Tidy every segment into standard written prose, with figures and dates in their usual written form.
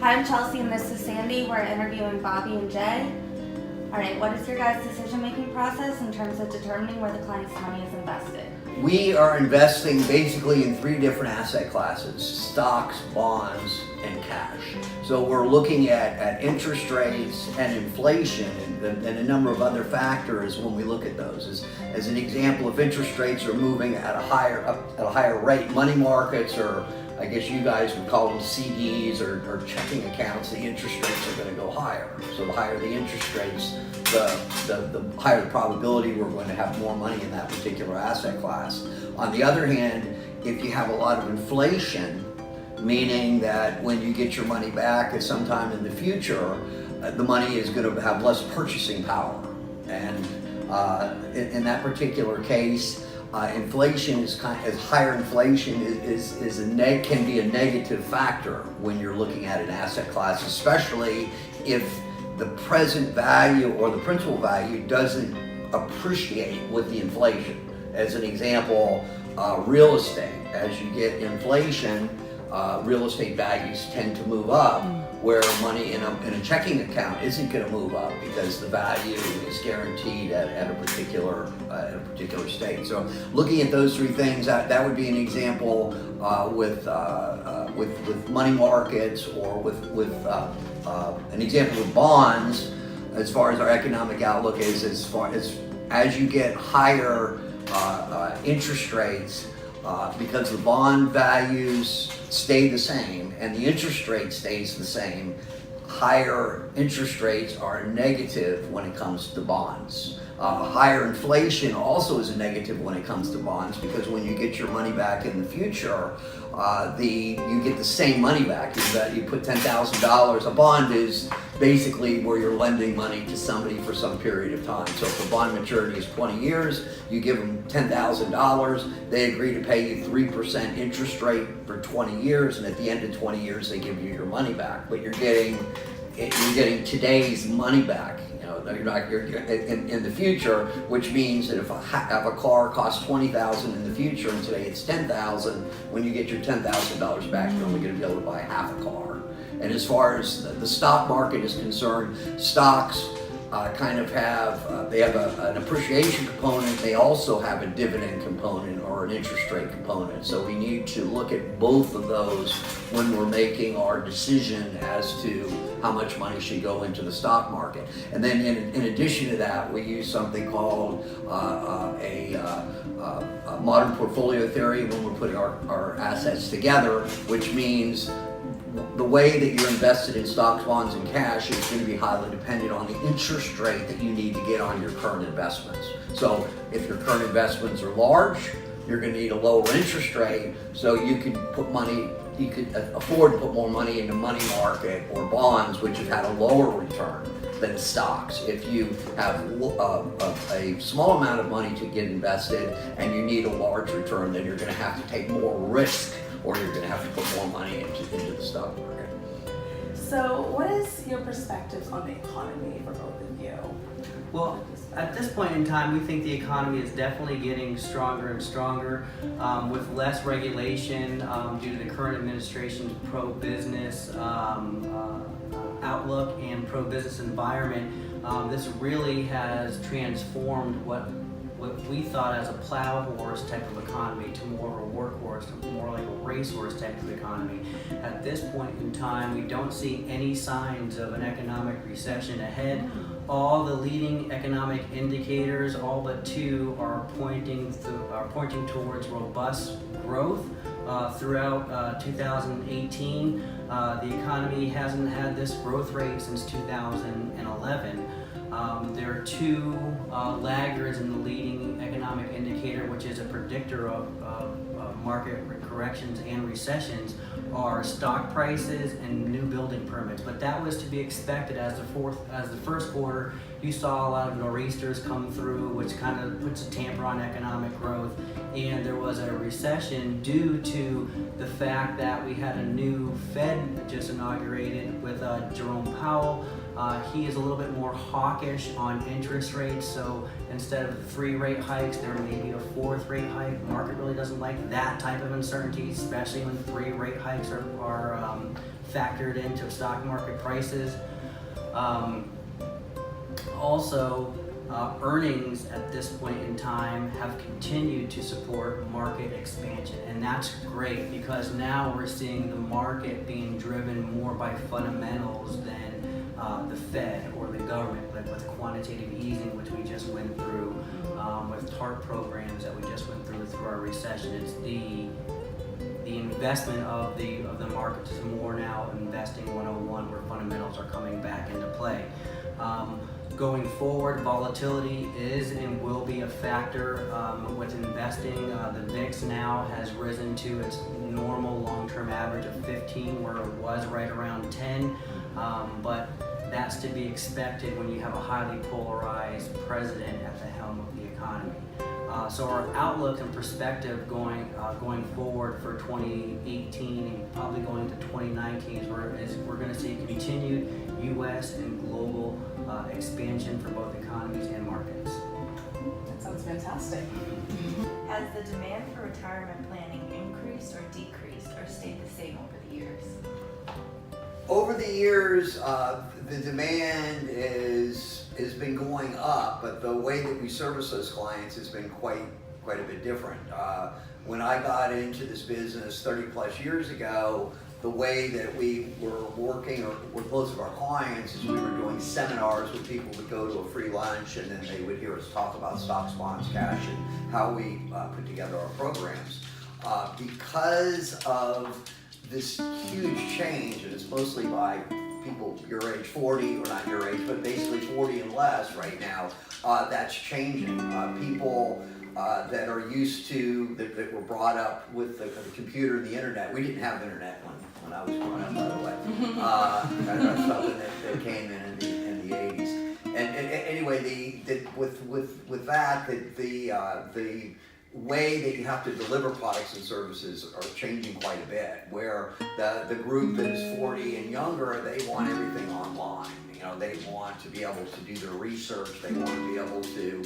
Hi, I'm Chelsea and this is Sandy. We're interviewing Bobby and Jay. All right, what is your guys' decision-making process in terms of determining where the client's money is invested? We are investing basically in 3 different asset classes: stocks, bonds, and cash. So we're looking at interest rates and inflation and a number of other factors when we look at those. As an example, if interest rates are moving at a higher rate, money markets, or I guess you guys would call them CDs or checking accounts, the interest rates are going to go higher. So the higher the interest rates, the higher the probability we're going to have more money in that particular asset class. On the other hand, if you have a lot of inflation, meaning that when you get your money back at some time in the future, the money is going to have less purchasing power. And in that particular case, inflation is higher inflation can be a negative factor when you're looking at an asset class, especially if the present value or the principal value doesn't appreciate with the inflation. As an example, real estate. As you get inflation, real estate values tend to move up, where money in a checking account isn't going to move up because the value is guaranteed at a particular state. So looking at those 3 things, that would be an example with money markets, or with an example with bonds. As far as our economic outlook is, as you get higher interest rates, because the bond values stay the same and the interest rate stays the same, higher interest rates are negative when it comes to bonds. Higher inflation also is a negative when it comes to bonds, because when you get your money back in the future, you get the same money back. You put $10,000. A bond is basically where you're lending money to somebody for some period of time. So if the bond maturity is 20 years, you give them $10,000. They agree to pay you 3% interest rate for 20 years, and at the end of 20 years, they give you your money back. But you're getting today's money back. You're in the future, which means that if a car costs $20,000 in the future and today it's $10,000, when you get your $10,000 back, you're only going to be able to buy half a car. And as far as the stock market is concerned, stocks they have an appreciation component. They also have a dividend component or an interest rate component. So we need to look at both of those when we're making our decision as to how much money should go into the stock market. And then in addition to that, we use something called a modern portfolio theory when we're putting our assets together, which means the way that you're invested in stocks, bonds, and cash is going to be highly dependent on the interest rate that you need to get on your current investments. So if your current investments are large, you're going to need a lower interest rate, so you could afford to put more money into money market or bonds, which have had a lower return than stocks. If you have a small amount of money to get invested and you need a large return, then you're going to have to take more risk, or you're going to have to put more money into the stock market. So what is your perspectives on the economy for both of you? Well, at this point in time, we think the economy is definitely getting stronger and stronger, with less regulation due to the current administration's pro-business outlook and pro-business environment. This really has transformed what we thought as a plow horse type of economy to more of a workhorse, more like a racehorse type of economy. At this point in time, we don't see any signs of an economic recession ahead. All the leading economic indicators, all but 2, are pointing towards robust growth throughout 2018. The economy hasn't had this growth rate since 2011. There are 2 laggards in the leading economic indicator, which is a predictor of market corrections and recessions, are stock prices and new building permits. But that was to be expected. As the first quarter, you saw a lot of nor'easters come through, which kind of puts a tamper on economic growth. And there was a recession due to the fact that we had a new Fed just inaugurated with Jerome Powell. He is a little bit more hawkish on interest rates, so instead of 3 rate hikes, there may be a 4th rate hike. Market really doesn't like that type of uncertainty, especially when 3 rate hikes are factored into stock market prices. Also, earnings at this point in time have continued to support market expansion, and that's great because now we're seeing the market being driven more by fundamentals than the Fed or the government, like with quantitative easing, which we just went through, with TARP programs that we just went through our recession. It's the investment of the market is more now investing 101, where fundamentals are coming back into play. Going forward, volatility is and will be a factor with investing. The VIX now has risen to its normal long-term average of 15, where it was right around 10, but that's to be expected when you have a highly polarized president at the helm of the economy. So our outlook and perspective going forward for 2018 and probably going to 2019 is we're going to see continued U.S. and global expansion for both economies and markets. That sounds fantastic. Has the demand for retirement planning increased or decreased or stayed the same over the years? Over the years, the demand has been going up, but the way that we service those clients has been quite a bit different. When I got into this business 30 plus years ago, the way that we were working with most of our clients is we were doing seminars with people would go to a free lunch, and then they would hear us talk about stocks, bonds, cash, and how we put together our programs. Because of this huge change, and it's mostly by people your age, 40, or not your age, but basically 40 and less right now, that's changing. People that are used to, that were brought up with the computer and the internet. We didn't have internet when I was growing up, by the way. That's something that came in the 80s. And anyway, with that, the way that you have to deliver products and services are changing quite a bit, where the group that is 40 and younger, they want everything online. You know, they want to be able to do their research, they want to be able to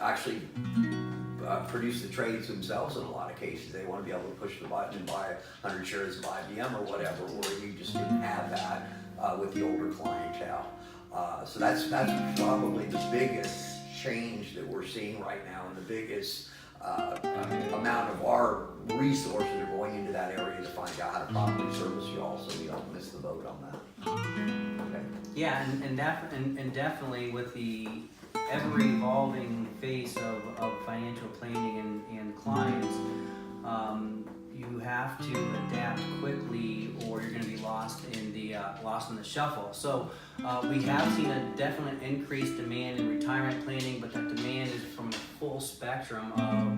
actually produce the trades themselves in a lot of cases. They want to be able to push the button and buy 100 shares of IBM or whatever, where you just didn't have that with the older clientele. So that's probably the biggest change that we're seeing right now, and the biggest amount of our resources are going into that area to find out how to properly service you all, so we don't miss the boat on that. Okay. Yeah, and definitely with the ever-evolving face of financial planning and clients, you have to adapt quickly, or you're going to be lost in the shuffle. So we have seen a definite increased demand in retirement planning, but that demand is from a full spectrum of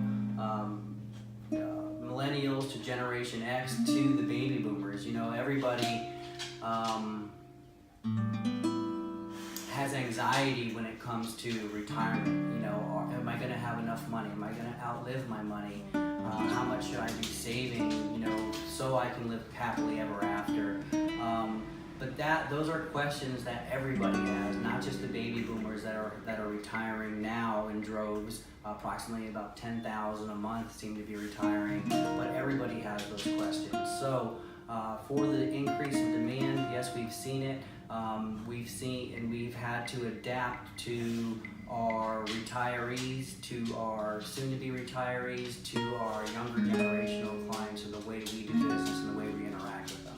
millennials to Generation X to the baby boomers. You know, everybody has anxiety when it comes to retirement. You know, am I going to have enough money? Am I going to outlive my money? How much should I be saving, you know, so I can live happily ever after? But those are questions that everybody has, not just the baby boomers that are retiring now in droves. Approximately about 10,000 a month seem to be retiring, but everybody has those questions. So for the increase in demand, yes, we've seen it. We've had to adapt to our retirees, to our soon-to-be retirees, to our younger generational clients, and the way we do business and the way we interact with them.